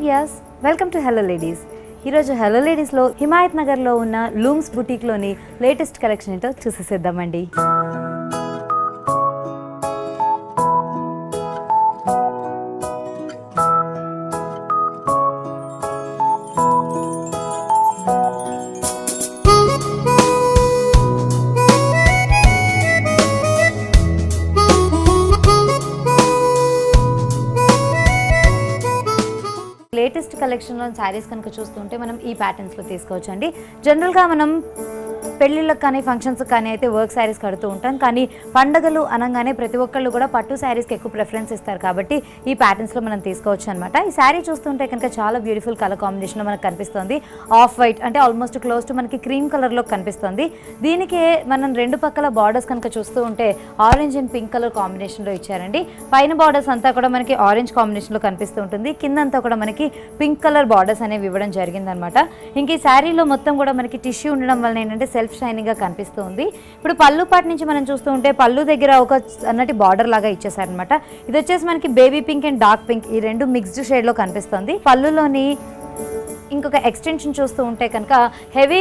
Viewers welcome to hello ladies. ఈరోజు hello లేడీస్లో హిమాయత్ నగర్లో ఉన్న లూమ్స్ బుటీక్లోని లేటెస్ట్ కలెక్షన్ ఏంటో చూసేసేద్దామండి. లేటెస్ట్ కలెక్షన్లో శారీస్ కనుక చూస్తుంటే మనం ఈ ప్యాటర్న్స్లో తీసుకోవచ్చండి. జనరల్గా మనం పెళ్ళిళ్ళకి కానీ ఫంక్షన్స్కి కానీ అయితే వర్క్ శారీస్ కడుతూ ఉంటాం, కానీ పండగలు అనగానే ప్రతి ఒక్కళ్ళు కూడా పట్టు శారీస్కి ఎక్కువ ప్రిఫరెన్స్ ఇస్తారు కాబట్టి ఈ ప్యాటర్న్స్లో మనం తీసుకోవచ్చు అనమాట. ఈ శారీ చూస్తుంటే కనుక చాలా బ్యూటిఫుల్ కలర్ కాంబినేషన్లో మనకు కనిపిస్తుంది. ఆఫ్ వైట్ అంటే ఆల్మోస్ట్ క్లోజ్ టు మనకి క్రీమ్ కలర్లో కనిపిస్తుంది. దీనికి మనం రెండు పక్కల బార్డర్స్ కనుక చూస్తూ ఉంటే ఆరెంజ్ అండ్ పింక్ కలర్ కాంబినేషన్లో ఇచ్చారండి. పైన బార్డర్స్ అంతా కూడా మనకి ఆరెంజ్ కాంబినేషన్లో కనిపిస్తూ ఉంటుంది, కిందంతా కూడా మనకి పింక్ కలర్ బార్డర్స్ అనేవి ఇవ్వడం జరిగిందనమాట. ఇంక ఈ శారీలో మొత్తం కూడా మనకి టిష్యూ ఉండడం వల్ల ఏంటంటే సెల్ఫ్ షైనింగ్ గా కనిపిస్తుంది. ఇప్పుడు పళ్ళు పాటు నుంచి మనం చూస్తూ ఉంటే పళ్ళు దగ్గర ఒక అన్నటి బార్డర్ లాగా ఇచ్చేసారనమాట. ఇది వచ్చేసి మనకి baby pink and dark pink ఈ రెండు మిక్స్డ్ షేడ్ లో కనిపిస్తుంది. పళ్ళులోని ఇంకొక ఎక్స్టెన్షన్ చూస్తూ ఉంటే కనుక హెవీ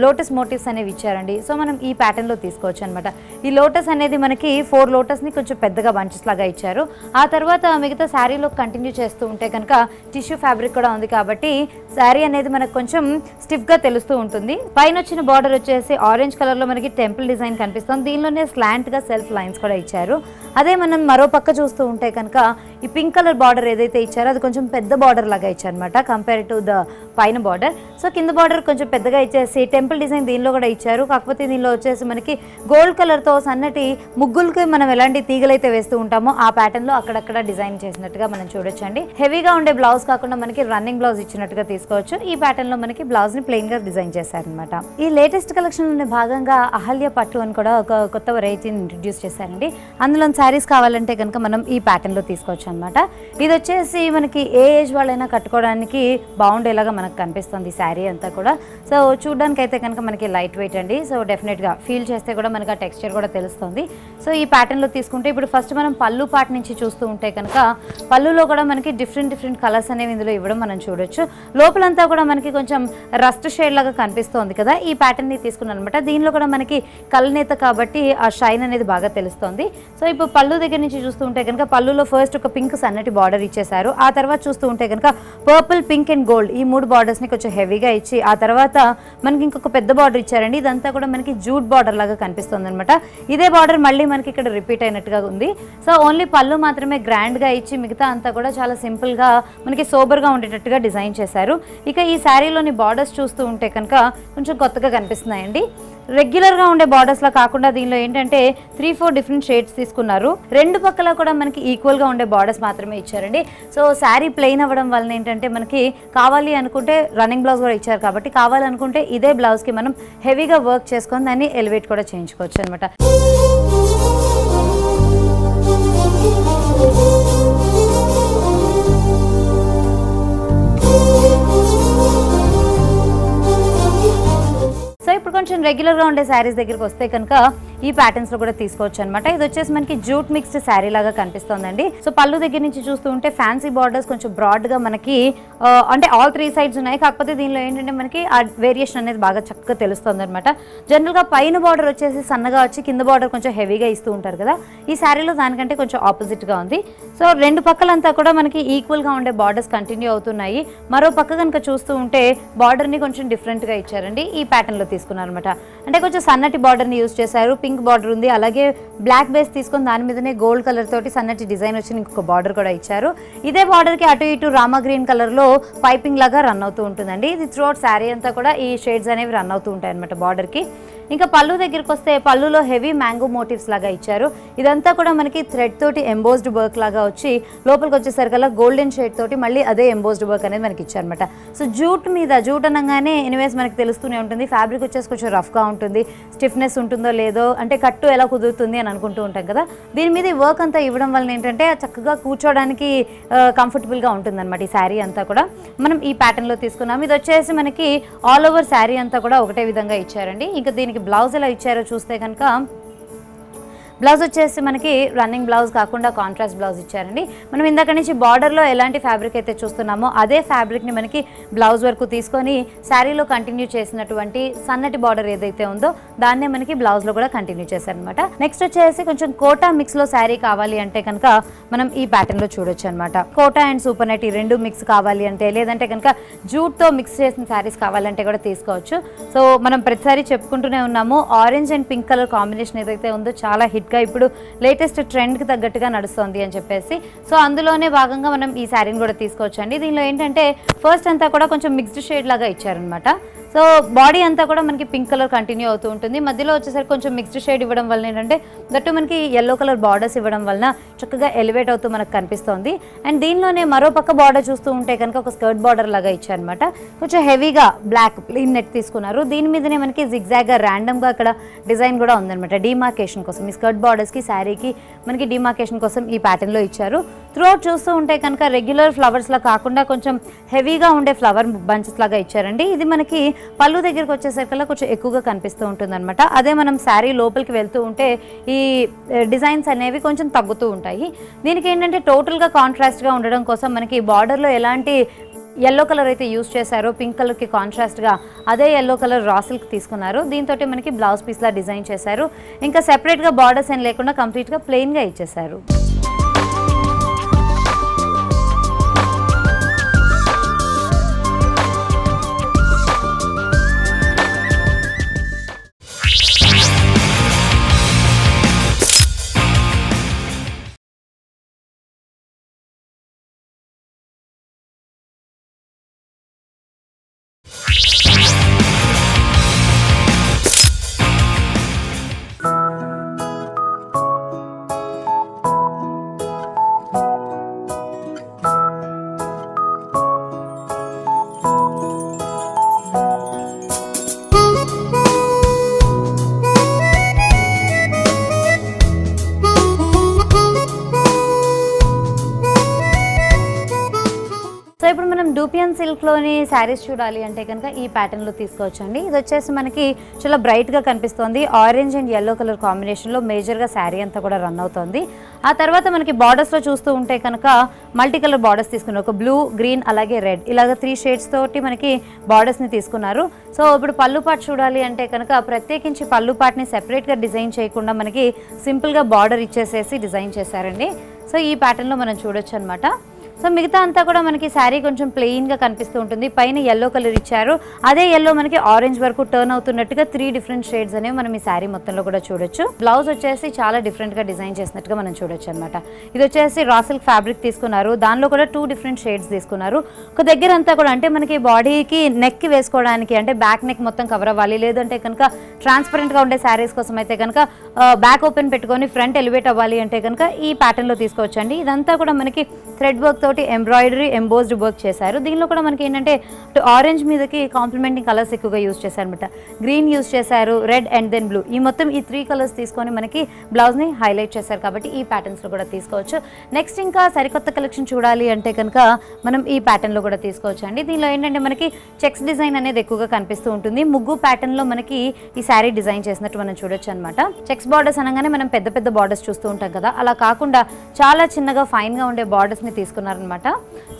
లోటస్ మోటివ్స్ అనేవి ఇచ్చారండి. సో మనం ఈ ప్యాటర్న్లో తీసుకోవచ్చు అనమాట. ఈ లోటస్ అనేది మనకి 4 లోటస్ని కొంచెం పెద్దగా బంచెస్ లాగా ఇచ్చారు. ఆ తర్వాత మిగతా శారీలో కంటిన్యూ చేస్తూ ఉంటే కనుక టిష్యూ ఫ్యాబ్రిక్ కూడా ఉంది కాబట్టి శారీ అనేది మనకు కొంచెం స్టిఫ్గా తెలుస్తూ ఉంటుంది. పైన వచ్చిన బార్డర్ వచ్చేసి ఆరెంజ్ కలర్లో మనకి టెంపుల్ డిజైన్ కనిపిస్తుంది. దీనిలోనే స్లాంట్గా సెల్ఫ్ లైన్స్ కూడా ఇచ్చారు. అదే మనం మరో పక్క చూస్తూ ఉంటే కనుక ఈ పింక్ కలర్ బార్డర్ ఏదైతే ఇచ్చారో అది కొంచెం పెద్ద బార్డర్ లాగా ఇచ్చారనమాట కంపేర్ టు ద పైన బార్డర్. సో కింద బార్డర్ కొంచెం పెద్దగా ఇచ్చేసి టెంపుల్ డిజైన్ దీనిలో కూడా ఇచ్చారు. కాకపోతే దీనిలో వచ్చేసి మనకి గోల్డ్ కలర్తో సన్నటి ముగ్గులకి మనం ఎలాంటి తీగలైతే వేస్తూ ఉంటామో ఆ ప్యాటర్న్లో అక్కడక్కడ డిజైన్ చేసినట్టుగా మనం చూడొచ్చండి. హెవీగా ఉండే బ్లౌజ్ కాకుండా మనకి రన్నింగ్ బ్లౌజ్ ఇచ్చినట్టుగా తీసుకోవచ్చు. ఈ ప్యాటర్న్లో మనకి బ్లౌజ్ని ప్లెయిన్గా డిజైన్ చేశారనమాట. ఈ లేటెస్ట్ కలెక్షన్లోనే భాగంగా అహల్య పట్టు అని కూడా ఒక కొత్త వెరైటీని ఇంట్రడ్యూస్ చేశారండి. అందులో శారీస్ కావాలంటే కనుక మనం ఈ ప్యాటర్న్లో తీసుకోవచ్చు అనమాట. ఇది వచ్చేసి మనకి ఏ ఏజ్ వాళ్ళైనా కట్టుకోవడానికి బాగుండేలాగా మనకు కనిపిస్తుంది శారీ అంతా కూడా. సో చూడడానికి అయితే కనుక మనకి లైట్ వెయిట్ అండి. సో డెఫినెట్గా ఫీల్ చేస్తే కూడా మనకి ఆ టెక్స్చర్ కూడా తెలుస్తుంది. సో ఈ ప్యాటర్న్లో తీసుకుంటే ఇప్పుడు ఫస్ట్ మనం పళ్ళు పార్ట్ నుంచి చూస్తూ ఉంటే కనుక పళ్ళులో కూడా మనకి డిఫరెంట్ కలర్స్ అనేవి ఇందులో ఇవ్వడం మనం చూడొచ్చు. లోపలంతా కూడా మనకి కొంచెం రస్ట్ షేడ్ లాగా కనిపిస్తుంది కదా, ఈ ప్యాటర్న్ని తీసుకున్నాను అనమాట. దీనిలో కూడా మనకి కలనేత కాబట్టి ఆ షైన్ అనేది బాగా తెలుస్తుంది. సో ఇప్పుడు పళ్ళు దగ్గర నుంచి చూస్తూ ఉంటే కనుక పళ్ళులో ఫస్ట్ ఒక పింక్ సన్నటి బార్డర్ ఇచ్చేసారు. ఆ తర్వాత చూస్తూ ఉంటే కనుక పర్పుల్, పింక్ అండ్ గోల్డ్ ఈ 3 బార్డర్స్ని కొంచెం హెవీగా ఇచ్చి ఆ తర్వాత మనకి ఇంకొక పెద్ద బార్డర్ ఇచ్చారండి. ఇదంతా కూడా మనకి జూట్ బార్డర్ లాగా కనిపిస్తుంది అనమాట. ఇదే బార్డర్ మళ్ళీ మనకి ఇక్కడ రిపీట్ అయినట్టుగా ఉంది. సో ఓన్లీ పళ్ళు మాత్రమే గ్రాండ్గా ఇచ్చి మిగతా అంతా కూడా చాలా సింపుల్గా మనకి సోబర్గా ఉండేటట్టుగా డిజైన్ చేశారు. ఇక ఈ శారీలోని బార్డర్స్ చూస్తూ ఉంటే కనుక కొంచెం కొత్తగా కనిపిస్తున్నాయండి. రెగ్యులర్గా ఉండే బార్డర్స్లా కాకుండా దీనిలో ఏంటంటే 3-4 డిఫరెంట్ షేడ్స్ తీసుకున్నారు. రెండు పక్కల కూడా మనకి ఈక్వల్గా ఉండే బార్డర్స్ మాత్రమే ఇచ్చారండి. సో శారీ ప్లెయిన్ అవ్వడం వలన ఏంటంటే మనకి కావాలి అనుకుంటే రన్నింగ్ బ్లౌజ్ కూడా ఇచ్చారు కాబట్టి కావాలనుకుంటే ఇదే బ్లౌజ్కి మనం హెవీగా వర్క్ చేసుకొని దాన్ని ఎలివేట్ కూడా చేయించుకోవచ్చు అనమాట. సో ఇప్పుడు కొంచెం రెగ్యులర్గా ఉండే శారీస్ దగ్గరికి వస్తే కనుక ఈ ప్యాటర్న్స్ లో కూడా తీసుకోవచ్చు అనమాట. ఇది వచ్చేసి మనకి జూట్ మిక్స్డ్ శారీ లాగా కనిపిస్తుందండి. సో పళ్ళు దగ్గర నుంచి చూస్తూ ఉంటే ఫ్యాన్సీ బార్డర్స్ కొంచెం బ్రాడ్ గా మనకి అంటే ఆల్ 3 సైడ్స్ ఉన్నాయి. కాకపోతే దీనిలో ఏంటంటే మనకి ఆ వేరియేషన్ అనేది బాగా చక్కగా తెలుస్తుంది అనమాట. జనరల్ గా పైన బార్డర్ వచ్చేసి సన్నగా వచ్చి కింద బార్డర్ కొంచెం హెవీగా ఇస్తూ ఉంటారు కదా, ఈ శారీలో దానికంటే కొంచెం ఆపోజిట్ గా ఉంది. సో రెండు పక్కలంతా కూడా మనకి ఈక్వల్ గా ఉండే బార్డర్స్ కంటిన్యూ అవుతున్నాయి. మరో పక్క కనుక చూస్తూ ఉంటే బార్డర్ ని కొంచెం డిఫరెంట్ గా ఇచ్చారండి. ఈ ప్యాటర్న్ లో తీసుకున్నారు అనమాట. అంటే కొంచెం సన్నటి బార్డర్ ని యూజ్ చేశారు. పింక్ బార్డర్ ఉంది, అలాగే బ్లాక్ బేస్ తీసుకొని దాని మీదనే గోల్డ్ కలర్ తోటి సన్నటి డిజైన్ వచ్చి ఇంకొక బార్డర్ కూడా ఇచ్చారు. ఇదే బార్డర్ కి అటు ఇటు రామా గ్రీన్ కలర్ లో పైపింగ్ లాగా రన్ అవుతూ ఉంటుందండి. ఇది త్రూఅవుట్ శారీ అంతా కూడా ఈ షేడ్స్ అనేవి రన్ అవుతూ ఉంటాయి అనమాట బార్డర్ కి. ఇంకా పళ్ళు దగ్గరికి వస్తే పళ్ళులో హెవీ మ్యాంగో మోటివ్స్ లాగా ఇచ్చారు. ఇదంతా కూడా మనకి థ్రెడ్ తోటి ఎంబోస్డ్ వర్క్ లాగా వచ్చి లోపలికి వచ్చేసరికల్లా గోల్డెన్ షేడ్ తోటి మళ్ళీ అదే ఎంబోస్డ్ వర్క్ అనేది మనకి ఇచ్చారనమాట. సో జూట్ మీద జూట్ అనగానే ఎనీవేస్ మనకి తెలుస్తూనే ఉంటుంది. ఫ్యాబ్రిక్ వచ్చేసి కొంచెం రఫ్గా ఉంటుంది, స్టిఫ్నెస్ ఉంటుందో లేదో అంటే కట్టు ఎలా కుదురుతుంది అని అనుకుంటూ ఉంటాం కదా, దీని మీద వర్క్ అంతా ఇవ్వడం వల్ల ఏంటంటే చక్కగా కూర్చోడానికి కంఫర్టబుల్గా ఉంటుంది అనమాట. ఈ శారీ అంతా కూడా మనం ఈ ప్యాటర్న్లో తీసుకున్నాం. ఇది వచ్చేసి మనకి ఆల్ ఓవర్ శారీ అంతా కూడా ఒకటే విధంగా ఇచ్చారండి. ఇంకా దీనికి బ్లౌజ్ ఎలా ఇచ్చారో చూస్తే కనుక బ్లౌజ్ వచ్చేసి మనకి రన్నింగ్ బ్లౌజ్ కాకుండా కాంట్రాస్ట్ బ్లౌజ్ ఇచ్చారండి. మనం ఇందాక నుంచి బార్డర్లో ఎలాంటి ఫ్యాబ్రిక్ అయితే చూస్తున్నామో అదే ఫ్యాబ్రిక్ని మనకి బ్లౌజ్ వరకు తీసుకొని శారీలో కంటిన్యూ చేసినటువంటి సన్నటి బార్డర్ ఏదైతే ఉందో దాన్నే మనకి బ్లౌజ్లో కూడా కంటిన్యూ చేశారనమాట. నెక్స్ట్ వచ్చేసి కొంచెం కోటా మిక్స్లో శారీ కావాలి అంటే కనుక మనం ఈ ప్యాటర్న్లో చూడొచ్చు అనమాట. కోటా అండ్ సూపర్ నెట్ ఈ రెండు మిక్స్ కావాలి అంటే, లేదంటే కనుక జూట్తో మిక్స్ చేసిన శారీస్ కావాలంటే కూడా తీసుకోవచ్చు. సో మనం ప్రతిసారి చెప్పుకుంటూనే ఉన్నాము, orange and pink colour combination ఏదైతే ఉందో చాలా హిట్గా ఇప్పుడు లేటెస్ట్ ట్రెండ్కి తగ్గట్టుగా నడుస్తుంది అని చెప్పేసి, సో అందులోనే భాగంగా మనం ఈ శారీని కూడా తీసుకోవచ్చు అండి. దీనిలో ఏంటంటే ఫస్ట్ అంతా కూడా కొంచెం మిక్స్డ్ షేడ్ లాగా ఇచ్చారనమాట. సో బాడీ అంతా కూడా మనకి పింక్ కలర్ కంటిన్యూ అవుతూ ఉంటుంది. మధ్యలో వచ్చేసరికి కొంచెం మిక్స్డ్ షేడ్ ఇవ్వడం వల్ల ఏంటంటే దట్టు మనకి ఎల్లో కలర్ బార్డర్స్ ఇవ్వడం వలన చక్కగా ఎలివేట్ అవుతూ మనకు కనిపిస్తుంది. అండ్ దీనిలోనే మరో పక్క బార్డర్ చూస్తూ ఉంటే కనుక ఒక స్కర్ట్ బార్డర్ లాగా ఇచ్చారనమాట. కొంచెం హెవీగా బ్లాక్ ప్లెయిన్ నెట్ తీసుకున్నారు. దీని మీదనే మనకి జిగ్జాగ్గా ర్యాండమ్గా అక్కడ డిజైన్ కూడా ఉందనమాట. డిమార్కేషన్ కోసం ఈ స్కర్ట్ బార్డర్స్కి శారీకి మనకి డిమార్కేషన్ కోసం ఈ ప్యాటర్న్లో ఇచ్చారు. త్రూఅవుట్ చూస్తూ ఉంటే కనుక రెగ్యులర్ ఫ్లవర్స్లా కాకుండా కొంచెం హెవీగా ఉండే ఫ్లవర్ బంచెస్ లాగా ఇచ్చారండి. ఇది మనకి పళ్ళు దగ్గరికి వచ్చేసరికల్లా కొంచెం ఎక్కువగా కనిపిస్తూ ఉంటుంది అనమాట. అదే మనం శారీ లోపలికి వెళ్తూ ఉంటే ఈ డిజైన్స్ అనేవి కొంచెం తగ్గుతూ ఉంటాయి. దీనికి ఏంటంటే టోటల్గా కాంట్రాస్ట్గా ఉండడం కోసం మనకి బార్డర్లో ఎలాంటి ఎల్లో కలర్ అయితే యూజ్ చేశారో పింక్ కలర్కి కాంట్రాస్ట్గా అదే ఎల్లో కలర్ రా సిల్క్ తీసుకున్నారు. దీంతో మనకి బ్లౌజ్ పీస్లా డిజైన్ చేశారు. ఇంకా సెపరేట్గా బార్డర్స్ ఏం లేకుండా కంప్లీట్గా ప్లెయిన్గా ఇచ్చేశారు. ఇప్పుడు మనం డూపియన్ సిల్క్లోని శారీస్ చూడాలి అంటే కనుక ఈ ప్యాటర్న్లో తీసుకోవచ్చు అండి. ఇది వచ్చేసి మనకి చాలా బ్రైట్గా కనిపిస్తుంది. ఆరెంజ్ అండ్ ఎల్లో కలర్ కాంబినేషన్లో మేజర్గా శారీ అంతా కూడా రన్ అవుతుంది. ఆ తర్వాత మనకి బార్డర్స్లో చూస్తూ ఉంటే కనుక మల్టీ కలర్ బార్డర్స్ తీసుకున్నారు. ఒక బ్లూ, గ్రీన్ అలాగే రెడ్ ఇలాగ 3 షేడ్స్ తోటి మనకి బార్డర్స్ని తీసుకున్నారు. సో ఇప్పుడు పళ్ళు పాటు చూడాలి అంటే కనుక ప్రత్యేకించి పళ్ళు పాటుని సెపరేట్గా డిజైన్ చేయకుండా మనకి సింపుల్గా బార్డర్ ఇచ్చేసేసి డిజైన్ చేశారండి. సో ఈ ప్యాటర్న్లో మనం చూడొచ్చు అనమాట. సో మిగతా అంతా కూడా మనకి శారీ కొంచెం ప్లెయిన్గా కనిపిస్తూ ఉంటుంది. పైన ఎల్లో కలర్ ఇచ్చారు. అదే ఎల్లో మనకి ఆరెంజ్ వరకు టర్న్ అవుతున్నట్టుగా 3 డిఫరెంట్ షేడ్స్ అనేవి మనం ఈ శారీ మొత్తంలో కూడా చూడొచ్చు. బ్లౌజ్ వచ్చేసి చాలా డిఫరెంట్గా డిజైన్ చేసినట్టుగా మనం చూడొచ్చు అనమాట. ఇది వచ్చేసి రా సిల్క్ ఫ్యాబ్రిక్ తీసుకున్నారు. దానిలో కూడా 2 డిఫరెంట్ షేడ్స్ తీసుకున్నారు. ఒక దగ్గర అంతా కూడా అంటే మనకి బాడీకి నెక్కి వేసుకోవడానికి అంటే బ్యాక్ నెక్ మొత్తం కవర్ అవ్వాలి, లేదంటే కనుక ట్రాన్స్పరెంట్గా ఉండే శారీస్ కోసం అయితే కనుక బ్యాక్ ఓపెన్ పెట్టుకొని ఫ్రంట్ ఎలివేట్ అవ్వాలి అంటే కనుక ఈ ప్యాటర్న్లో తీసుకోవచ్చు అండి. ఇదంతా కూడా మనకి థ్రెడ్ వర్క్ తోటి ఎంబ్రాయిడరీ ఎంబోస్డ్ వర్క్ చేశారు. దీనిలో కూడా మనకి ఏంటంటే ఆరెంజ్ మీదకి కాంప్లిమెంటింగ్ కలర్స్ ఎక్కువగా యూజ్ చేశారు అనమాట. గ్రీన్ యూజ్ చేశారు, రెడ్ అండ్ దెన్ బ్లూ, ఈ మొత్తం ఈ 3 కలర్స్ తీసుకొని మనకి బ్లౌజ్ని హైలైట్ చేశారు కాబట్టి ఈ ప్యాటర్న్స్లో కూడా తీసుకోవచ్చు. నెక్స్ట్ ఇంకా సరికొత్త కలెక్షన్ చూడాలి అంటే కనుక మనం ఈ ప్యాటర్న్లో కూడా తీసుకోవచ్చు అండి. దీనిలో ఏంటంటే మనకి చెక్స్ డిజైన్ అనేది ఎక్కువగా కనిపిస్తూ ఉంటుంది. ముగ్గు ప్యాటర్న్లో మనకి ఈ శారీ డిజైన్ చేసినట్టు మనం చూడొచ్చు అనమాట. చెక్స్ బార్డర్స్ అనగానే మనం పెద్ద పెద్ద బార్డర్స్ చూస్తూ ఉంటాం కదా, అలా కాకుండా చాలా చిన్నగా ఫైన్గా ఉండే బార్డర్స్ని తీసుకున్నారనమాట.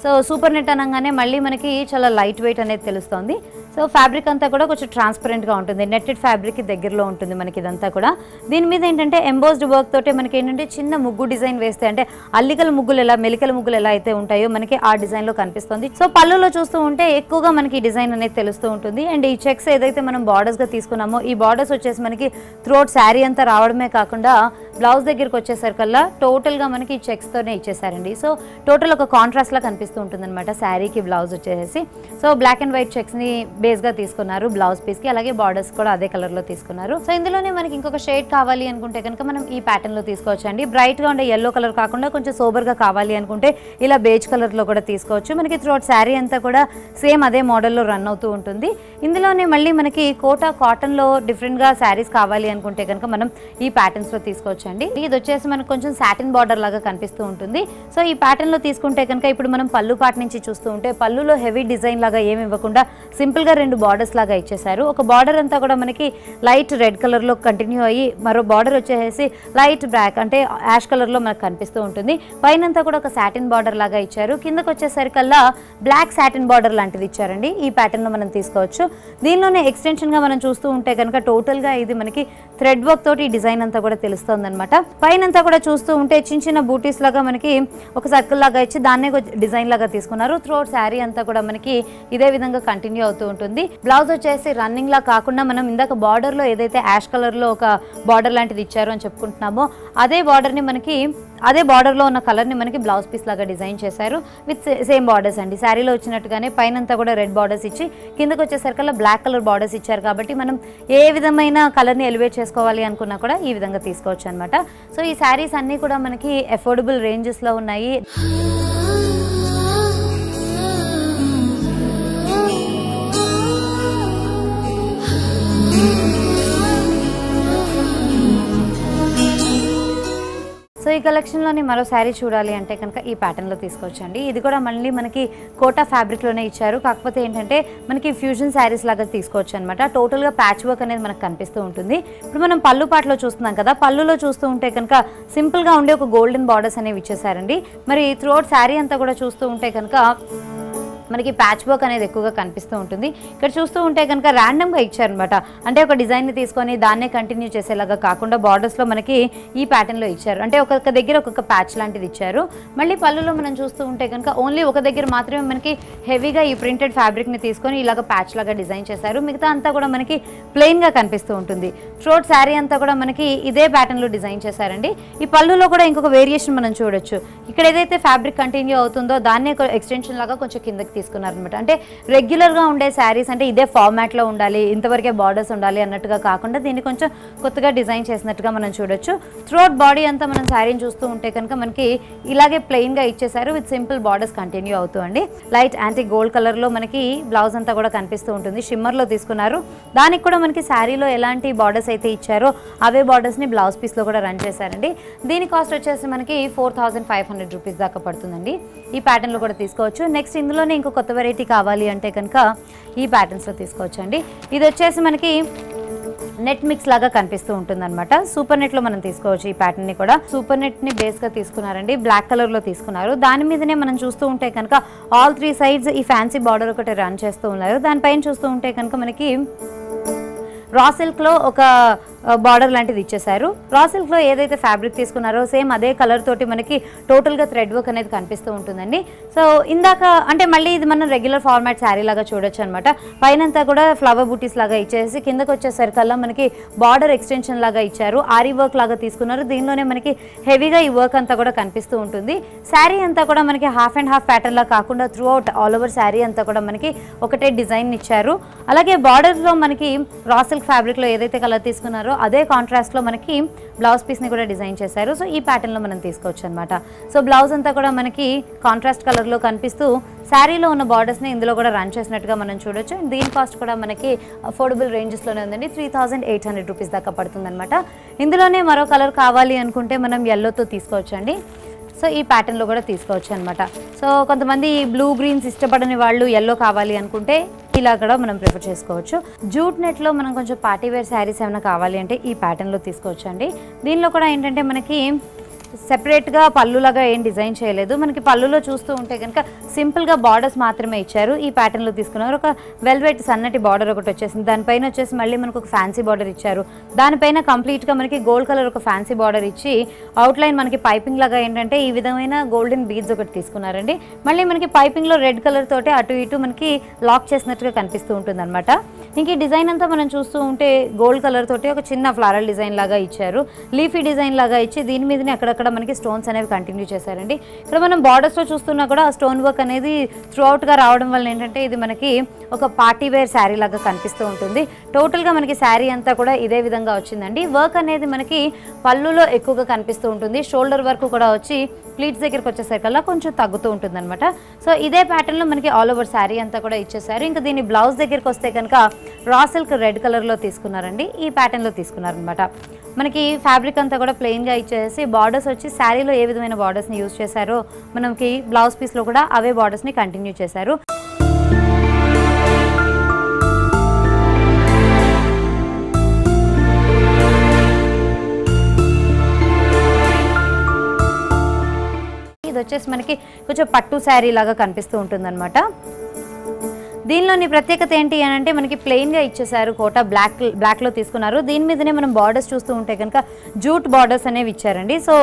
సో సూపర్ నెట్ అనగానే మళ్ళీ మనకి చాలా లైట్ వెయిట్ అనేది తెలుస్తుంది. సో ఫ్యాబ్రిక్ అంతా కూడా కొంచెం ట్రాన్స్పరెంట్గా ఉంటుంది, నెట్టెడ్ ఫ్యాబ్రిక్కి దగ్గరలో ఉంటుంది మనకి ఇదంతా కూడా. దీని మీద ఏంటంటే ఎంబోస్డ్ వర్క్ తోటి మనకి ఏంటంటే చిన్న ముగ్గు డిజైన్ వేస్తే అంటే అల్లికల ముగ్గులు ఎలా మెలికల ముగ్గులు ఎలా అయితే ఉంటాయో మనకి ఆ డిజైన్లో కనిపిస్తుంది. సో పళ్ళులో చూస్తూ ఉంటే ఎక్కువగా మనకి డిజైన్ అనేది తెలుస్తూ ఉంటుంది. అండ్ ఈ చెక్స్ ఏదైతే మనం బార్డర్స్గా తీసుకున్నామో ఈ బార్డర్స్ వచ్చేసి మనకి త్రూఅవుట్ శారీ అంతా రావడమే కాకుండా బ్లౌజ్ దగ్గరికి వచ్చేసరికల్లా టోటల్గా మనకి ఈ చెక్స్తోనే ఇచ్చేసారండి. సో టోటల్ ఒక కాంట్రాస్ట్లా కనిపిస్తూ ఉంటుంది అనమాట శారీకి బ్లౌజ్ వచ్చేసి. సో బ్లాక్ అండ్ వైట్ చెక్స్ని బేస్గా తీసుకున్నారు బ్లౌజ్ పీస్కి, అలాగే బార్డర్స్ కూడా అదే కలర్లో తీసుకున్నారు. సో ఇందులోనే మనకి ఇంకొక షేడ్ కావాలి అనుకుంటే కనుక మనం ఈ ప్యాటర్న్లో తీసుకోవచ్చు అండి. బ్రైట్గా ఉండే ఎల్లో కలర్ కాకుండా కొంచెం సోబర్గా కావాలి అనుకుంటే ఇలా బేజ్ కలర్లో కూడా తీసుకోవచ్చు. మనకి త్రూఅవుట్ శారీ అంతా కూడా సేమ్ అదే మోడల్లో రన్ అవుతూ ఉంటుంది. ఇందులోనే మళ్ళీ మనకి కోటా కాటన్లో డిఫరెంట్గా శారీస్ కావాలి అనుకుంటే కనుక మనం ఈ ప్యాటర్న్స్లో తీసుకోవచ్చు అండి. ఇది వచ్చేసి మనకు కొంచెం సాటిన్ బార్డర్ లాగా కనిపిస్తూ ఉంటుంది. సో ఈ ప్యాటర్న్లో తీసుకుంటే కనుక ఇప్పుడు మనం పళ్ళు పార్ట్ నుంచి చూస్తూ ఉంటే పళ్ళులో హెవీ డిజైన్ లాగా ఏమి ఇవ్వకుండా సింపుల్గా రెండు బార్డర్స్ లాగా ఇచ్చేసారు. ఒక బార్డర్ అంతా కూడా మనకి లైట్ రెడ్ కలర్లో కంటిన్యూ అయ్యి మరో బార్డర్ వచ్చేసి లైట్ బ్లాక్ అంటే యాష్ కలర్లో మనకు కనిపిస్తూ ఉంటుంది. పైనంతా కూడా ఒక సాటిన్ బార్డర్ లాగా ఇచ్చారు. కిందకు వచ్చేసరికల్లా బ్లాక్ సాటిన్ బార్డర్ లాంటిది ఇచ్చారండి. ఈ ప్యాటర్న్లో మనం తీసుకోవచ్చు. దీనిలోనే ఎక్స్టెన్షన్గా మనం చూస్తూ ఉంటే కనుక టోటల్గా ఇది మనకి థ్రెడ్ వర్క్ తోటి ఈ డిజైన్ అంతా కూడా తెలుస్తుంది అనమాట. పైనంతా కూడా చూస్తూ ఉంటే చిన్న చిన్న బూటీస్ లాగా మనకి ఒక సర్కిల్ లాగా ఇచ్చి దాన్నే డిజైన్ లాగా తీసుకున్నారు. త్రూఅవుట్ శారీ అంతా కూడా మనకి ఇదే విధంగా కంటిన్యూ అవుతూ ఉంటుంది. బ్లౌజ్ వచ్చేసి రన్నింగ్ లా కాకుండా మనం ఇందాక బార్డర్ లో ఏదైతే యాష్ కలర్ లో ఒక బార్డర్ లాంటిది ఇచ్చారు అని చెప్పుకుంటున్నామో అదే బార్డర్ ని మనకి అదే బార్డర్ లో ఉన్న కలర్ ని మనకి బ్లౌజ్ పీస్ లాగా డిజైన్ చేశారు విత్ సేమ్ బార్డర్స్ అండి. శారీలో వచ్చినట్టుగానే పైనంతా కూడా రెడ్ బార్డర్స్ ఇచ్చి కిందకు వచ్చేసరికల్లా బ్లాక్ కలర్ బార్డర్స్ ఇచ్చారు. కాబట్టి మనం ఏ విధమైన కలర్ ని ఎలివేట్ చేసుకోవాలి అనుకున్నా కూడా ఈ విధంగా తీసుకోవచ్చు అనమాట. సో ఈ శారీస్ అన్ని కూడా మనకి అఫోర్డబుల్ రేంజెస్ లో ఉన్నాయి. సో ఈ కలెక్షన్లోని మరో శారీ చూడాలి అంటే కనుక ఈ ప్యాటర్న్లో తీసుకోవచ్చండి. ఇది కూడా మళ్ళీ మనకి కోటా ఫ్యాబ్రిక్లోనే ఇచ్చారు. కాకపోతే ఏంటంటే మనకి ఫ్యూజన్ శారీస్ లాగా తీసుకోవచ్చు అనమాట. టోటల్గా ప్యాచ్ వర్క్ అనేది మనకు కనిపిస్తూ ఉంటుంది. ఇప్పుడు మనం పళ్ళు పాటలో చూస్తున్నాం కదా, పళ్ళులో చూస్తూ ఉంటే కనుక సింపుల్గా ఉండే ఒక గోల్డెన్ బార్డర్స్ అనేవి ఇచ్చేసారండి. మరి త్రూఅవుట్ శారీ అంతా కూడా చూస్తూ ఉంటే కనుక మనకి ప్యాచ్ వర్క్ అనేది ఎక్కువగా కనిపిస్తూ ఉంటుంది. ఇక్కడ చూస్తూ ఉంటే కనుక ర్యాండమ్గా ఇచ్చారనమాట. అంటే ఒక డిజైన్ని తీసుకొని దాన్నే కంటిన్యూ చేసేలాగా కాకుండా బార్డర్స్లో మనకి ఈ ప్యాటర్న్లో ఇచ్చారు. అంటే ఒక్కొక్క దగ్గర ఒక్కొక్క ప్యాచ్ లాంటిది ఇచ్చారు. మళ్ళీ పళ్ళులో మనం చూస్తూ ఉంటే కనుక ఓన్లీ ఒక దగ్గర మాత్రమే మనకి హెవీగా ఈ ప్రింటెడ్ ఫ్యాబ్రిక్ని తీసుకొని ఇలాగ ప్యాచ్ లాగా డిజైన్ చేశారు. మిగతా అంతా కూడా మనకి ప్లెయిన్గా కనిపిస్తూ ఉంటుంది. త్రూఅవుట్ శారీ అంతా కూడా మనకి ఇదే ప్యాటర్న్లో డిజైన్ చేశారండి. ఈ పళ్ళులో కూడా ఇంకొక వేరియేషన్ మనం చూడొచ్చు. ఇక్కడ ఏదైతే ఫ్యాబ్రిక్ కంటిన్యూ అవుతుందో దాన్నే ఎక్స్టెన్షన్ లాగా కొంచెం కిందకి తీసుకున్నారనమాట. అంటే రెగ్యులర్గా ఉండే శారీస్ అంటే ఇదే ఫార్మాట్లో ఉండాలి, ఇంతవరకే బార్డర్స్ ఉండాలి అన్నట్టుగా కాకుండా దీన్ని కొంచెం కొత్తగా డిజైన్ చేసినట్టుగా మనం చూడొచ్చు. త్రూఅవుట్ బాడీ అంతా మనం శారీని చూస్తూ ఉంటే కనుక మనకి ఇలాగే ప్లెయిన్గా ఇచ్చేసారు విత్ సింపుల్ బార్డర్స్ కంటిన్యూ అవుతూ అండి. లైట్ యాంటీ గోల్డ్ కలర్లో మనకి బ్లౌజ్ అంతా కూడా కనిపిస్తూ ఉంటుంది. షిమ్మర్లో తీసుకున్నారు. దానికి కూడా మనకి శారీలో ఎలాంటి బార్డర్స్ అయితే ఇచ్చారో అవే బార్డర్స్ని బ్లౌజ్ పీస్లో కూడా రన్ చేశారండి. దీని కాస్ట్ వచ్చేసి మనకి 4500 రూపీస్ దాకా పడుతుందండి. ఈ ప్యాటర్న్లో కూడా తీసుకోవచ్చు. నెక్స్ట్ ఇందులోనే ఇంకో కొత్త వెరైటీ కావాలి అంటే కనుక ఈ ప్యాటర్న్స్లో తీసుకోవచ్చు అండి. ఇది వచ్చేసి మనకి నెట్ మిక్స్ లాగా కనిపిస్తూ ఉంటుంది అనమాట. సూపర్ నెట్ లో మనం తీసుకోవచ్చు. ఈ ప్యాటర్న్ ని కూడా సూపర్ నెట్ ని బేస్ గా తీసుకున్నారండి. బ్లాక్ కలర్ లో తీసుకున్నారు. దాని మీదనే మనం చూస్తూ ఉంటే కనుక ఆల్ 3 సైడ్స్ ఈ ఫ్యాన్సీ బార్డర్ ఒకటి రన్ చేస్తూ ఉన్నారు. దానిపైన చూస్తూ ఉంటే కనుక మనకి రా సిల్క్ లో ఒక బార్డర్ లాంటిది ఇచ్చేసారు. రా సిల్క్ లో ఏదైతే ఫ్యాబ్రిక్ తీసుకున్నారో సేమ్ అదే కలర్ తోటి మనకి టోటల్ గా థ్రెడ్ వర్క్ అనేది కనిపిస్తూ ఉంటుందండి. సో ఇందాక అంటే మళ్ళీ ఇది మనం రెగ్యులర్ ఫార్మాట్ శారీ లాగా చూడొచ్చు అనమాట. పైనంతా కూడా ఫ్లవర్ బూటీస్ లాగా ఇచ్చేసి కిందకు వచ్చేసరికల్లా మనకి బార్డర్ ఎక్స్టెన్షన్ లాగా ఇచ్చారు. ఆరీ వర్క్ లాగా తీసుకున్నారు. దీనిలోనే మనకి హెవీగా ఈ వర్క్ అంతా కూడా కనిపిస్తూ ఉంటుంది. శారీ అంతా కూడా మనకి హాఫ్ అండ్ హాఫ్ ప్యాటర్న్ లా కాకుండా through out all over sari అంతా కూడా మనకి ఒకటే డిజైన్ ఇచ్చారు. అలాగే బార్డర్ లో మనకి రా సిల్క్ ఫ్యాబ్రిక్ లో ఏదైతే కలర్ తీసుకున్నారో అదే కాంట్రాస్ట్ లో మనకి బ్లౌజ్ పీస్ ని కూడా డిజైన్ చేశారు. సో ఈ ప్యాటర్న్ లో మనం తీసుకోవచ్చు అనమాట. సో బ్లౌజ్ అంతా కూడా మనకి కాంట్రాస్ట్ కలర్ లో కనిపిస్తూ శారీలో ఉన్న బార్డర్స్ ని ఇందులో కూడా రన్ చేసినట్టుగా మనం చూడొచ్చు. దీని కాస్ట్ కూడా మనకి అఫోర్డబుల్ రేంజెస్ లోనే ఉందండి. 3800 రూపీస్ దాకా పడుతుంది అనమాట. ఇందులోనే మరో కలర్ కావాలి అనుకుంటే మనం ఎల్లోతో తీసుకోవచ్చు అండి. సో ఈ ప్యాటర్న్లో కూడా తీసుకోవచ్చు అనమాట. సో కొంతమంది బ్లూ గ్రీన్స్ ఇష్టపడని వాళ్ళు ఎల్లో కావాలి అనుకుంటే ఇలా కూడా మనం ప్రిఫర్ చేసుకోవచ్చు. జూట్ నెట్లో మనం కొంచెం పార్టీ వేర్ శారీస్ ఏమైనా కావాలి అంటే ఈ ప్యాటర్న్లో తీసుకోవచ్చు అండి. దీనిలో కూడా ఏంటంటే మనకి సెపరేట్గా పళ్ళులాగా ఏం డిజైన్ చేయలేదు. మనకి పళ్ళులో చూస్తూ ఉంటే కనుక సింపుల్గా బార్డర్స్ మాత్రమే ఇచ్చారు. ఈ ప్యాటర్న్లో తీసుకున్నారు. ఒక వెల్వెట్ సన్నటి బార్డర్ ఒకటి వచ్చేసింది. దానిపైన వచ్చేసి మళ్ళీ మనకు ఒక ఫ్యాన్సీ బార్డర్ ఇచ్చారు. దానిపైన కంప్లీట్గా మనకి గోల్డ్ కలర్ ఒక ఫ్యాన్సీ బార్డర్ ఇచ్చి అవుట్లైన్ మనకి పైపింగ్ లాగా ఏంటంటే ఈ విధమైన గోల్డెన్ బీడ్స్ ఒకటి తీసుకున్నారండి. మళ్ళీ మనకి పైపింగ్లో రెడ్ కలర్ తోటి అటు ఇటు మనకి లాక్ చేసినట్టుగా కనిపిస్తూ ఉంటుంది అనమాట. ఇంక ఈ డిజైన్ అంతా మనం చూస్తూ ఉంటే గోల్డ్ కలర్ తోటి ఒక చిన్న ఫ్లారల్ డిజైన్ లాగా ఇచ్చారు. లీఫీ డిజైన్ లాగా ఇచ్చి దీని మీదనే అక్కడక్కడ మనకి స్టోన్స్ అనేవి కంటిన్యూ చేశారండి. ఇక్కడ మనం బార్డర్స్లో చూస్తున్నా కూడా ఆ స్టోన్ వర్క్ అనేది త్రూ అవుట్గా రావడం వల్ల ఏంటంటే ఇది మనకి ఒక పార్టీ వేర్ శారీ లాగా కనిపిస్తూ ఉంటుంది. టోటల్గా మనకి శారీ అంతా కూడా ఇదే విధంగా వచ్చిందండి. వర్క్ అనేది మనకి పళ్ళులో ఎక్కువగా కనిపిస్తూ ఉంటుంది. షోల్డర్ వర్క్ కూడా వచ్చి ప్లీట్స్ దగ్గరికి వచ్చేసరికల్లా కొంచెం తగ్గుతూ ఉంటుంది అనమాట. సో ఇదే ప్యాటర్న్లో మనకి ఆల్ ఓవర్ శారీ అంతా కూడా ఇచ్చేసారు. ఇంకా దీని బ్లౌజ్ దగ్గరికి వస్తే కనుక రా సిల్క్ రెడ్ కలర్లో తీసుకున్నారండి. ఈ ప్యాటర్న్లో తీసుకున్నారనమాట. మనకి ఫ్యాబ్రిక్ అంతా కూడా ప్లెయిన్గా ఇచ్చేసి బార్డర్స్ వచ్చి శారీలో ఏ విధమైన బార్డర్స్ని యూజ్ చేశారో మనకి బ్లౌజ్ పీస్లో కూడా అవే బార్డర్స్ని కంటిన్యూ చేశారు. వచ్చేసి మనకి కొంచెం పట్టు శారీ లాగా కనిపిస్తూ ఉంటుందన్నమాట. దీనిలోని ప్రత్యేకత ఏంటి అని అంటే మనకి ప్లెయిన్గా ఇచ్చేసారు, కోటా బ్లాక్లో తీసుకున్నారు. దీని మీదనే మనం బార్డర్స్ చూస్తూ ఉంటే కనుక జూట్ బార్డర్స్ అనేవి ఇచ్చారండి. సో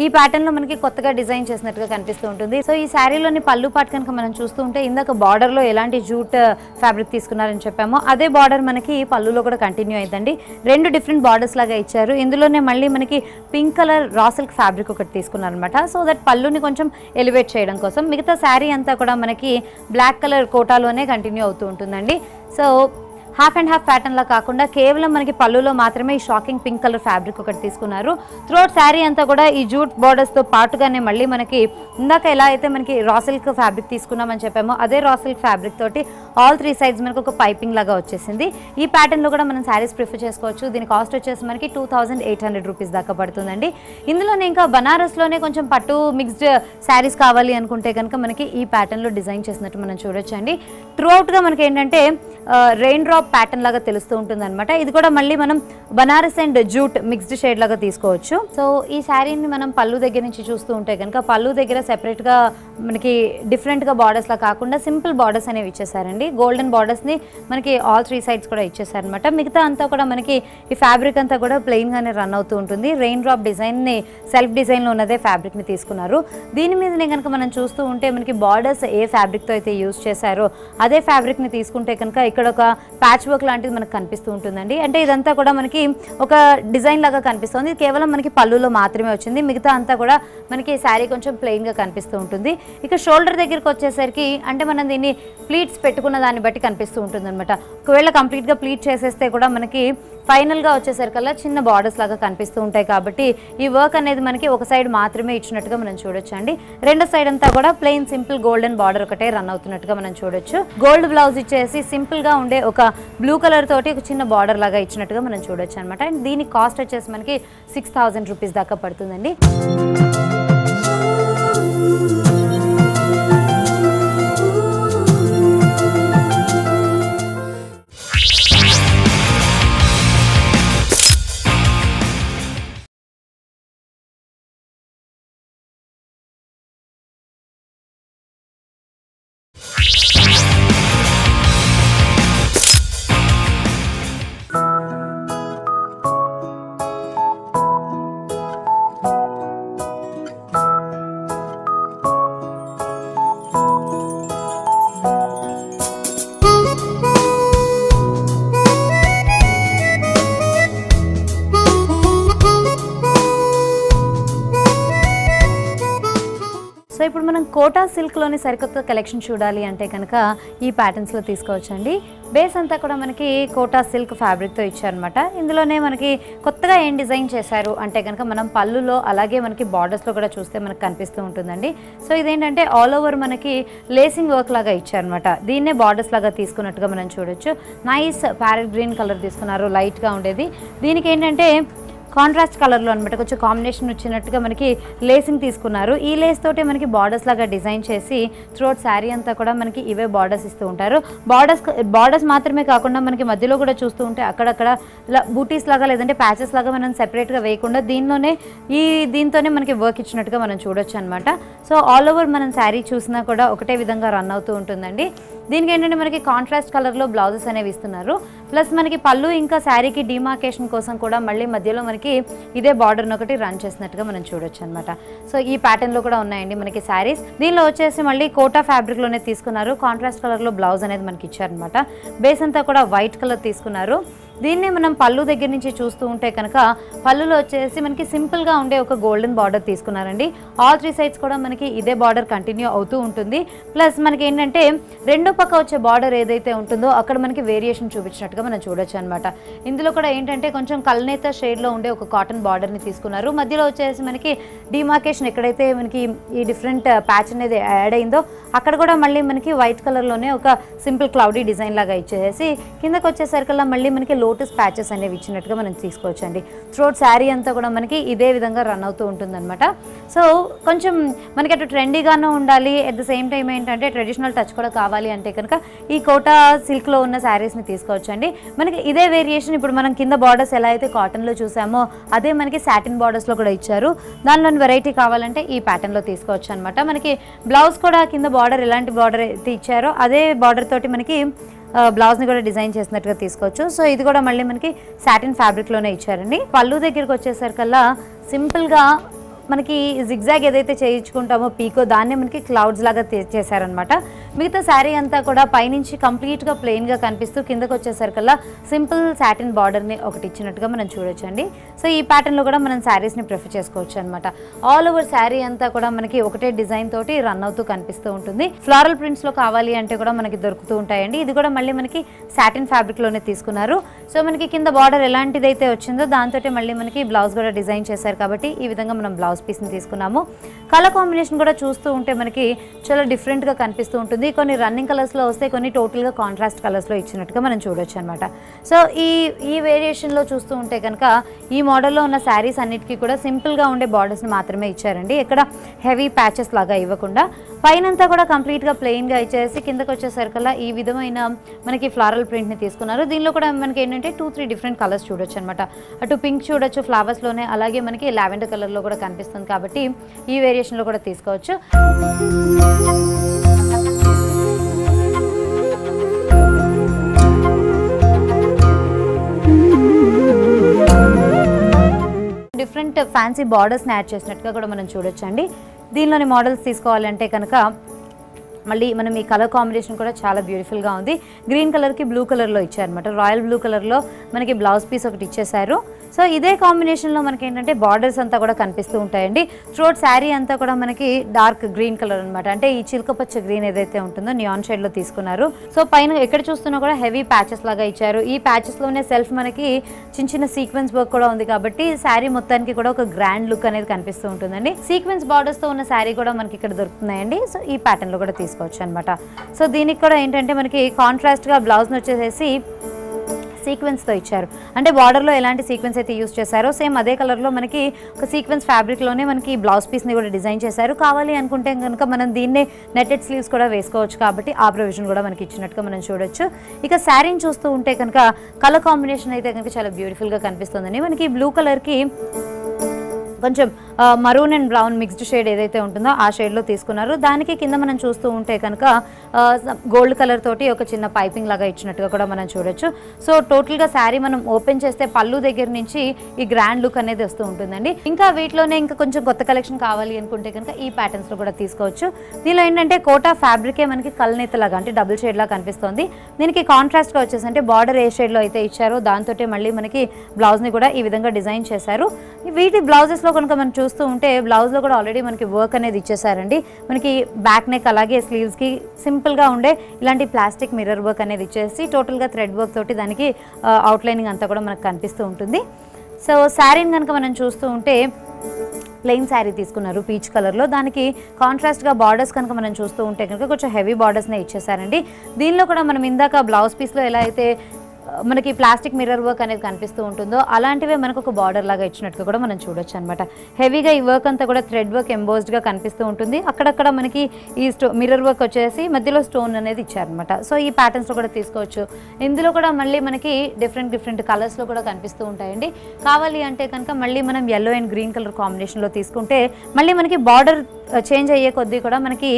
ఈ ప్యాటర్న్లో మనకి కొత్తగా డిజైన్ చేసినట్టుగా కనిపిస్తూ ఉంటుంది. సో ఈ శారీలోని పళ్ళు పాటు కనుక మనం చూస్తూ ఉంటే ఇందాక బార్డర్లో ఎలాంటి జూట్ ఫ్యాబ్రిక్ తీసుకున్నారని చెప్పామో అదే బార్డర్ మనకి పళ్ళులో కూడా కంటిన్యూ అయిందండి. 2 డిఫరెంట్ బార్డర్స్ లాగా ఇచ్చారు. ఇందులోనే మళ్ళీ మనకి pink colour raw silk fabric ఒకటి తీసుకున్నారనమాట. సో దట్ పళ్ళుని కొంచెం ఎలివేట్ చేయడం కోసం. మిగతా శారీ అంతా కూడా మనకి బ్లాక్ కలర్ కోటాలోనే కంటిన్యూ అవుతూ ఉంటుందండి. So half and half pattern లా కాకుండా కేవలం మనకి పళ్ళులో మాత్రమే ఈ షాకింగ్ పింక్ కలర్ ఫ్యాబ్రిక్ ఒకటి తీసుకున్నారు. త్రూఅవుట్ శారీ అంతా కూడా ఈ జూట్ బార్డర్స్తో పాటుగానే మళ్ళీ మనకి ఇందాక ఎలా అయితే మనకి రా సిల్క్ ఫ్యాబ్రిక్ తీసుకున్నామని చెప్పామో అదే రా సిల్క్ ఫ్యాబ్రిక్ తోటి ఆల్ 3 సైడ్స్ మనకి ఒక పైపింగ్ లాగా వచ్చేసింది. ఈ ప్యాటర్న్లో కూడా మనం శారీస్ ప్రిఫర్ చేసుకోవచ్చు. దీని కాస్ట్ వచ్చేసి మనకి 2800 రూపీస్ దాకా పడుతుందండి. ఇందులోనే ఇంకా బనారస్లోనే కొంచెం పట్టు మిక్స్డ్ శారీస్ కావాలి అనుకుంటే కనుక మనకి ఈ ప్యాటర్న్లో డిజైన్ చేసినట్టు మనం చూడొచ్చండి. త్రూఅవుట్గా మనకి ఏంటంటే రెయిన్ డ్రాప్ ప్యాటర్న్ లాగా తెలుస్తూ ఉంటుంది అనమాట. ఇది కూడా మళ్ళీ మనం Banaras and jute mixed shade లాగా తీసుకోవచ్చు. సో ఈ శారీని మనం పళ్ళు దగ్గర నుంచి చూస్తూ ఉంటే కనుక పళ్ళు దగ్గర సెపరేట్గా మనకి డిఫరెంట్గా బార్డర్స్ లా కాకుండా సింపుల్ బార్డర్స్ అనేవి ఇచ్చేసారండి. గోల్డెన్ బార్డర్స్ని మనకి ఆల్ 3 సైడ్స్ కూడా ఇచ్చేసారనమాట. మిగతా అంతా కూడా మనకి ఈ ఫ్యాబ్రిక్ అంతా కూడా ప్లెయిన్గానే రన్ అవుతూ ఉంటుంది. రెయిన్ డ్రాప్ డిజైన్ని సెల్ఫ్ డిజైన్లో ఉన్నదే ఫ్యాబ్రిక్ని తీసుకున్నారు. దీని మీదనే కనుక మనం చూస్తూ ఉంటే మనకి బార్డర్స్ ఏ ఫ్యాబ్రిక్తో అయితే యూజ్ చేశారో అదే ఫ్యాబ్రిక్ని తీసుకుంటే కనుక ఇక్కడ ఒక ప్యాచ్ వర్క్ లాంటిది మనకు కనిపిస్తూ ఉంటుందండి. అంటే ఇదంతా కూడా మనకి ఒక డిజైన్ లాగా కనిపిస్తుంది. ఇది కేవలం మనకి పళ్ళులో మాత్రమే వచ్చింది. మిగతా అంతా కూడా మనకి శారీ కొంచెం ప్లెయిన్గా కనిపిస్తూ ఉంటుంది. ఇక షోల్డర్ దగ్గరికి వచ్చేసరికి అంటే మనం దీన్ని ప్లీట్స్ పెట్టుకున్న దాన్ని బట్టి కనిపిస్తూ ఉంటుంది అనమాట. ఒకవేళ కంప్లీట్గా ప్లీట్ చేసేస్తే కూడా మనకి ఫైనల్గా వచ్చేసరికల్లా చిన్న బార్డర్స్ లాగా కనిపిస్తూ ఉంటాయి. కాబట్టి ఈ వర్క్ అనేది మనకి ఒక సైడ్ మాత్రమే ఇచ్చినట్టుగా మనం చూడొచ్చు అండి. రెండో సైడ్ అంతా కూడా ప్లెయిన్ సింపుల్ గోల్డెన్ బార్డర్ ఒకటే రన్ అవుతున్నట్టుగా మనం చూడొచ్చు. గోల్డ్ బ్లౌజ్ ఇచ్చేసి సింపుల్గా ఉండే ఒక బ్లూ కలర్ తోటి ఒక చిన్న బార్డర్ లాగా ఇచ్చినట్టుగా మనం చూడొచ్చు అనమాట. అండ్ దీని కాస్ట్ వచ్చేసి మనకి 6000 రూపీస్ దాకా పడుతుందండి. సో ఇప్పుడు మనం కోటా సిల్క్లోని సరికొత్త కలెక్షన్ చూడాలి అంటే కనుక ఈ ప్యాటర్న్స్లో తీసుకోవచ్చండి. బేస్ అంతా కూడా మనకి కోటా సిల్క్ ఫ్యాబ్రిక్తో ఇచ్చారనమాట. ఇందులోనే మనకి కొత్తగా ఏం డిజైన్ చేశారు అంటే కనుక మనం పళ్ళులో అలాగే మనకి బార్డర్స్లో కూడా చూస్తే మనకు కనిపిస్తూ ఉంటుందండి. సో ఇదేంటంటే ఆల్ ఓవర్ మనకి లేసింగ్ వర్క్ లాగా ఇచ్చారనమాట. దీన్నే బార్డర్స్ లాగా తీసుకున్నట్టుగా మనం చూడొచ్చు. నైస్ ప్యారెట్ గ్రీన్ కలర్ తీసుకున్నారు, లైట్గా ఉండేది. దీనికి ఏంటంటే కాంట్రాస్ట్ కలర్లో అనమాట, కొంచెం కాంబినేషన్ వచ్చినట్టుగా మనకి లేసింగ్ తీసుకున్నారు. ఈ లేస్ తోటే మనకి బార్డర్స్ లాగా డిజైన్ చేసి త్రూఅవుట్ శారీ అంతా కూడా మనకి ఇవే బార్డర్స్ ఇస్తూ ఉంటారు. బార్డర్స్ మాత్రమే కాకుండా మనకి మధ్యలో కూడా చూస్తూ ఉంటే అక్కడక్కడ బూటీస్ లాగా లేదంటే ప్యాచెస్ లాగా మనం సెపరేట్గా వేయకుండా దీంతోనే మనకి వర్క్ ఇచ్చినట్టుగా మనం చూడొచ్చు అనమాట. సో ఆల్ ఓవర్ మనం శారీ చూసినా కూడా ఒకటే విధంగా రన్ అవుతూ ఉంటుందండి. దీనికి ఏంటంటే మనకి కాంట్రాస్ట్ కలర్లో బ్లౌజెస్ అనేవి ఇస్తున్నారు. ప్లస్ మనకి పళ్ళు ఇంకా శారీకి డిమార్కేషన్ కోసం కూడా మళ్ళీ మధ్యలో మనకి ఇదే బార్డర్ని ఒకటి రన్ చేసినట్టుగా మనం చూడొచ్చు అనమాట. సో ఈ ప్యాటర్న్లో కూడా ఉన్నాయండి మనకి శారీస్. దీనిలో వచ్చేసి మళ్ళీ కోటా ఫ్యాబ్రిక్లోనే తీసుకున్నారు. కాంట్రాస్ట్ కలర్లో బ్లౌజ్ అనేది మనకి ఇచ్చారనమాట. బేస్ అంతా కూడా వైట్ కలర్ తీసుకున్నారు. దీన్నే మనం పళ్ళు దగ్గర నుంచి చూస్తూ ఉంటే కనుక పళ్ళులో వచ్చేసి మనకి సింపుల్గా ఉండే ఒక గోల్డెన్ బార్డర్ తీసుకున్నారండి. ఆల్ 3 సైడ్స్ కూడా మనకి ఇదే బార్డర్ కంటిన్యూ అవుతూ ఉంటుంది. ప్లస్ మనకి ఏంటంటే రెండో పక్క వచ్చే బార్డర్ ఏదైతే ఉంటుందో అక్కడ మనకి వేరియేషన్ చూపించినట్టుగా మనం చూడొచ్చు అనమాట. ఇందులో కూడా ఏంటంటే కొంచెం కల్నేత షేడ్లో ఉండే ఒక కాటన్ బార్డర్ని తీసుకున్నారు. మధ్యలో వచ్చేసి మనకి డిమార్కేషన్ ఎక్కడైతే మనకి ఈ డిఫరెంట్ ప్యాచ్ అనేది యాడ్ అయిందో అక్కడ కూడా మళ్ళీ మనకి వైట్ కలర్లోనే ఒక సింపుల్ క్లౌడీ డిజైన్ లాగా ఇచ్చేసి కిందకు వచ్చేసరికల్లా మళ్ళీ మనకి లో లోటస్ ప్యాచెస్ అనేవి ఇచ్చినట్టుగా మనం తీసుకోవచ్చండి. త్రోట్ శారీ అంతా కూడా మనకి ఇదే విధంగా రన్ అవుతూ ఉంటుందన్నమాట. సో కొంచెం మనకి అటు ట్రెండీగానే ఉండాలి, అట్ ద సేమ్ టైం ఏంటంటే ట్రెడిషనల్ టచ్ కూడా కావాలి అంటే కనుక ఈ కోటా సిల్క్లో ఉన్న శారీస్ని తీసుకోవచ్చండి. మనకి ఇదే వేరియేషన్ ఇప్పుడు మనం కింద బార్డర్స్ ఎలా అయితే కాటన్లో చూసామో అదే మనకి సాటిన్ బార్డర్స్లో కూడా ఇచ్చారు. దానిలోని వెరైటీ కావాలంటే ఈ ప్యాటర్న్లో తీసుకోవచ్చు అనమాట. మనకి బ్లౌజ్ కూడా కింద బార్డర్ ఎలాంటి బార్డర్ అయితే ఇచ్చారో అదే బార్డర్ తోటి మనకి బ్లౌజ్ని కూడా డిజైన్ చేసినట్టుగా తీసుకోవచ్చు. సో ఇది కూడా మళ్ళీ మనకి సాటిన్ ఫ్యాబ్రిక్లోనే ఇచ్చారండి. పళ్ళు దగ్గరికి వచ్చేసరికల్లా సింపుల్గా మనకి జిగ్జాగ్ ఏదైతే చేయించుకుంటామో పీకో దాన్నే మనకి క్లౌడ్స్ లాగా చేశారనమాట. మిగతా శారీ అంతా కూడా పైనుంచి కంప్లీట్గా ప్లెయిన్గా కనిపిస్తూ కిందకు వచ్చేసరికల్లా సింపుల్ సాటిన్ బార్డర్ని ఒకటి ఇచ్చినట్టుగా మనం చూడొచ్చండి. సో ఈ ప్యాటర్న్లో కూడా మనం శారీస్ని ప్రిఫర్ చేసుకోవచ్చు అనమాట. ఆల్ ఓవర్ శారీ అంతా కూడా మనకి ఒకటే డిజైన్ తోటి రన్ అవుతూ కనిపిస్తూ ఉంటుంది. ఫ్లోరల్ ప్రింట్స్లో కావాలి అంటే కూడా మనకి దొరుకుతూ ఉంటాయండి. ఇది కూడా మళ్ళీ మనకి సాటిన్ ఫ్యాబ్రిక్లోనే తీసుకున్నారు. సో మనకి కింద బార్డర్ ఎలాంటిదైతే వచ్చిందో దాంతో మళ్ళీ మనకి బ్లౌజ్ కూడా డిజైన్ చేశారు కాబట్టి ఈ విధంగా మనం బ్లౌజ్ పీస్ని తీసుకున్నాము. కలర్ కాంబినేషన్ కూడా చూస్తూ ఉంటే మనకి చాలా డిఫరెంట్గా కనిపిస్తూ ఉంటుంది. కొన్ని రన్నింగ్ కలర్స్లో వస్తే కొన్ని టోటల్గా కాంట్రాస్ట్ కలర్స్లో ఇచ్చినట్టుగా మనం చూడొచ్చు అనమాట. సో ఈ వేరియేషన్లో చూస్తూ ఉంటే కనుక ఈ మోడల్లో ఉన్న శారీస్ అన్నిటికీ కూడా సింపుల్గా ఉండే బార్డర్స్ని మాత్రమే ఇచ్చారండి. ఎక్కడ హెవీ ప్యాచెస్ లాగా ఇవ్వకుండా పైనంతా కూడా కంప్లీట్గా ప్లెయిన్గా ఇచ్చేసి కిందకు వచ్చేసరికల్లా ఈ విధమైన మనకి ఫ్లారల్ ప్రింట్ని తీసుకున్నారు. దీనిలో కూడా మనకి ఏంటంటే 2-3 డిఫరెంట్ కలర్స్ చూడొచ్చు అనమాట. అటు పింక్ చూడొచ్చు ఫ్లవర్స్లోనే, అలాగే మనకి లావెండర్ కలర్లో కూడా కనిపిస్తుంది కాబట్టి ఈ వేరియేషన్లో కూడా తీసుకోవచ్చు. డిఫరెంట్ ఫ్యాన్సీ బార్డర్స్ని యాడ్ చేసినట్టుగా కూడా మనం చూడొచ్చండి. దీనిలోని మోడల్స్ తీసుకోవాలంటే కనుక మళ్ళీ మనం ఈ కలర్ కాంబినేషన్ కూడా చాలా బ్యూటిఫుల్గా ఉంది. గ్రీన్ కలర్కి బ్లూ కలర్లో ఇచ్చారనమాట. రాయల్ బ్లూ కలర్లో మనకి బ్లౌజ్ పీస్ ఒకటి ఇచ్చేసారు. సో ఇదే కాంబినేషన్లో మనకి ఏంటంటే బార్డర్స్ అంతా కూడా కనిపిస్తూ ఉంటాయండి. త్రోట్ శారీ అంతా కూడా మనకి డార్క్ గ్రీన్ కలర్ అనమాట. అంటే ఈ చిలకపచ్చ గ్రీన్ ఏదైతే ఉంటుందో నియాన్ షేడ్లో తీసుకున్నారు. సో పైన ఎక్కడ చూస్తున్నా కూడా హెవీ ప్యాచెస్ లాగా ఇచ్చారు. ఈ ప్యాచెస్లోనే సెల్ఫ్ మనకి చిన్న చిన్న సీక్వెన్స్ వర్క్ కూడా ఉంది కాబట్టి శారీ మొత్తానికి కూడా ఒక గ్రాండ్ లుక్ అనేది కనిపిస్తూ ఉంటుందండి. సీక్వెన్స్ బార్డర్స్తో ఉన్న శారీ కూడా మనకి ఇక్కడ దొరుకుతున్నాయండి. సో ఈ ప్యాటర్న్లో కూడా తీసుకోవచ్చు అనమాట. సో దీనికి కూడా ఏంటంటే మనకి కాంట్రాస్ట్గా బ్లౌజ్ని వచ్చేసేసి సీక్వెన్స్తో ఇచ్చారు. అంటే బార్డర్లో ఎలాంటి సీక్వెన్స్ అయితే యూస్ చేశారో సేమ్ అదే కలర్లో మనకి ఒక సీక్వెన్స్ ఫ్యాబ్రిక్లోనే మనకి బ్లౌజ్ పీస్ని కూడా డిజైన్ చేశారు. కావాలి అనుకుంటే కనుక మనం దీన్నే నెట్టెడ్ స్లీవ్స్ కూడా వేసుకోవచ్చు కాబట్టి ఆ ప్రొవిజన్ కూడా మనకి ఇచ్చినట్టుగా మనం చూడొచ్చు. ఇక శారీని చూస్తూ ఉంటే కనుక కలర్ కాంబినేషన్ అయితే కనుక చాలా బ్యూటిఫుల్గా కనిపిస్తుందండి. మనకి బ్లూ కలర్కి కొంచెం maroon and brown mixed shade ఏదైతే ఉంటుందో ఆ షేడ్లో తీసుకున్నారు. దానికి కింద మనం చూస్తూ ఉంటే కనుక గోల్డ్ కలర్ తోటి ఒక చిన్న పైపింగ్ లాగా ఇచ్చినట్టుగా కూడా మనం చూడొచ్చు. సో టోటల్గా శారీ మనం ఓపెన్ చేస్తే పళ్ళు దగ్గర నుంచి ఈ గ్రాండ్ లుక్ అనేది వస్తూ ఉంటుందండి. ఇంకా వీటిలోనే ఇంకా కొంచెం కొత్త కలెక్షన్ కావాలి అనుకుంటే కనుక ఈ ప్యాటర్న్స్లో కూడా తీసుకోవచ్చు. దీనిలో ఏంటంటే కోటా ఫ్యాబ్రికే మనకి కల్నేత లాగా అంటే డబుల్ షేడ్ లాగా కనిపిస్తుంది. దీనికి కాంట్రాస్ట్గా వచ్చేసి అంటే బార్డర్ ఏ షేడ్లో అయితే ఇచ్చారో దాంతో మళ్ళీ మనకి బ్లౌజ్ని కూడా ఈ విధంగా డిజైన్ చేశారు. వీటి బ్లౌజెస్లో కనుక మనం చూస్తూ ఉంటే బ్లౌజ్లో కూడా ఆల్రెడీ మనకి వర్క్ అనేది ఇచ్చేసారండి. మనకి బ్యాక్ నెక్ అలాగే స్లీవ్స్కి సింపుల్గా ఉండే ఇలాంటి ప్లాస్టిక్ మిర్రర్ వర్క్ అనేది ఇచ్చేసి టోటల్గా థ్రెడ్ వర్క్ తోటి దానికి అవుట్లైనింగ్ అంతా కూడా మనకు కనిపిస్తూ ఉంటుంది. సో శారీని కనుక మనం చూస్తూ ఉంటే ప్లెయిన్ శారీ తీసుకున్నారు పీచ్ కలర్లో. దానికి కాంట్రాస్ట్గా బార్డర్స్ కనుక మనం చూస్తూ ఉంటే కనుక కొంచెం హెవీ బార్డర్స్నే ఇచ్చేసారండి. దీనిలో కూడా మనం ఇందాక బ్లౌజ్ పీస్లో ఎలా అయితే మనకి ప్లాస్టిక్ మిర్రర్ వర్క్ అనేది కనిపిస్తూ ఉంటుందో అలాంటివే మనకు ఒక బార్డర్ లాగా ఇచ్చినట్టుగా కూడా మనం చూడొచ్చు అనమాట. హెవీగా ఈ వర్క్ అంతా కూడా థ్రెడ్ వర్క్ ఎంబోస్డ్గా కనిపిస్తూ ఉంటుంది. అక్కడక్కడ మనకి ఈ మిర్రర్ వర్క్ వచ్చేసి మధ్యలో స్టోన్ అనేది ఇచ్చారనమాట. సో ఈ ప్యాటర్న్స్లో కూడా తీసుకోవచ్చు. ఇందులో కూడా మళ్ళీ మనకి డిఫరెంట్ కలర్స్లో కూడా కనిపిస్తూ ఉంటాయండి. కావాలి అంటే కనుక మళ్ళీ మనం ఎల్లో అండ్ గ్రీన్ కలర్ కాంబినేషన్లో తీసుకుంటే మళ్ళీ మనకి బార్డర్ చేంజ్ అయ్యే కొద్దీ కూడా మనకి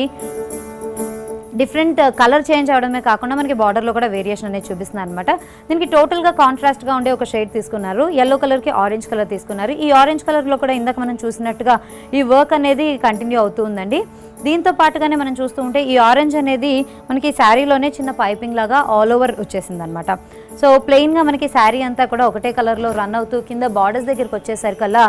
డిఫరెంట్ కలర్ చేంజ్ అవడమే కాకుండా మనకి బార్డర్లో కూడా వేరియేషన్ అనేది చూపిస్తున్నారు అనమాట. దీనికి టోటల్గా కాంట్రాస్ట్గా ఉండే ఒక షేడ్ తీసుకున్నారు. ఎల్లో కలర్కి ఆరెంజ్ కలర్ తీసుకున్నారు. ఈ ఆరెంజ్ కలర్లో కూడా ఇందాక మనం చూసినట్టుగా ఈ వర్క్ అనేది కంటిన్యూ అవుతూ ఉందండి. దీంతో పాటుగానే మనం చూస్తూ ఉంటే ఈ ఆరెంజ్ అనేది మనకి శారీలోనే చిన్న పైపింగ్ లాగా ఆల్ ఓవర్ వచ్చేసింది అనమాట. సో ప్లెయిన్గా మనకి శారీ అంతా కూడా ఒకటే కలర్లో రన్ అవుతూ కింద బార్డర్స్ దగ్గరికి వచ్చేసరికల్లా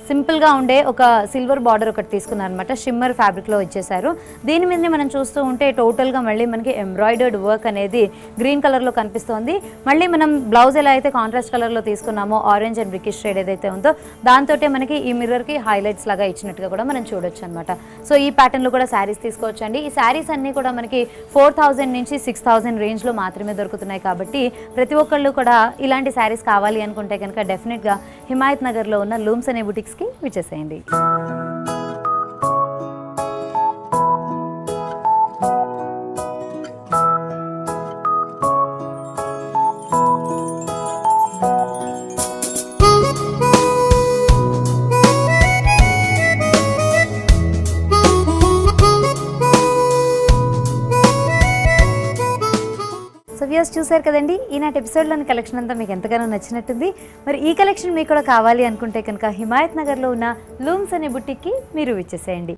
సింపుల్గా ఉండే ఒక సిల్వర్ బార్డర్ ఒకటి తీసుకున్నాను అనమాట. షిమ్మర్ ఫ్యాబ్రిక్లో ఇచ్చేసారు. దీని మీదనే మనం చూస్తూ ఉంటే టోటల్గా మళ్ళీ మనకి ఎంబ్రాయిడర్డ్ వర్క్ అనేది గ్రీన్ కలర్లో కనిపిస్తోంది. మళ్ళీ మనం బ్లౌజ్ ఎలా అయితే కాంట్రాస్ట్ కలర్లో తీసుకున్నామో ఆరెంజ్ అండ్ బ్రికిష్ షేడ్ ఏదైతే ఉందో దాంతో మనకి ఈ మిర్రర్కి హైలైట్స్ లాగా ఇచ్చినట్టుగా కూడా మనం చూడొచ్చు అనమాట. సో ఈ ప్యాటర్న్లో కూడా శారీస్ తీసుకోవచ్చండి. ఈ శారీస్ అన్నీ కూడా మనకి 4000 నుంచి 6000 రేంజ్లో మాత్రమే దొరుకుతున్నాయి. కాబట్టి ప్రతి ఒక్కళ్ళు కూడా ఇలాంటి శారీస్ కావాలి అనుకుంటే కనుక డెఫినెట్గా హిమాయత్ నగర్లో ఉన్న లూమ్స్ అనే బుటిక్స్కి విచ్చేసేయండి. చూసారు కదండి, ఈనాటి ఎపిసోడ్లోని కలెక్షన్ అంతా మీకు ఎంతగానో నచ్చినట్టుంది. మరి ఈ కలెక్షన్ మీకు కూడా కావాలి అనుకుంటే కనుక హిమాయత్ నగర్లో ఉన్న లూమ్స్ అనే బుటిక్కి మీరు విచ్చేసేయండి.